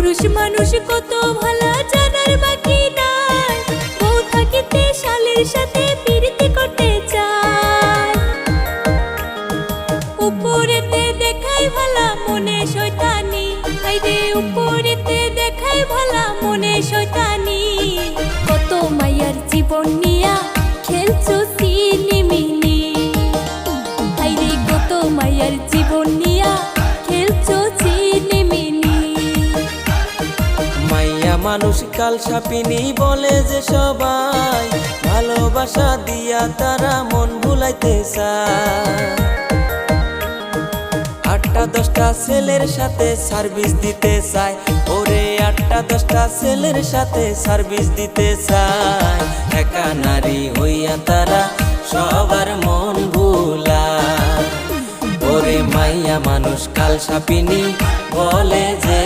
পুরুষ মানুষ কত ভালো জানার বাকি নাই, বউ থাকিতে শালের সাথে প্রীতি করতে চায়। উপরেতে দেখাই ভালা মনে শয়তানি, আইরে উপরেতে দেখাই ভালা মনে শয়তানি। কত মায়ার জীবন নিয়া খেলছো সিনিমিনি, আইরে কত মায়ার জীবন নিয়া খেলছো সিনিমিনি। মাইয়া মানুষ কাল সাপিনী বলে যে সবাই, ভালোবাসা দিয়া তারা মন ভুলাইতে চায়। 8টা 10টা ছেলের সাথে সার্ভিস দিতে চায়, ওরে 8টা 10টা ছেলের সাথে সার্ভিস দিতে চায়। একা নারী হইয়া তারা সবার মন ভুলায়, ওরে মাইয়া মানুষ কাল সাপিনী বলে যে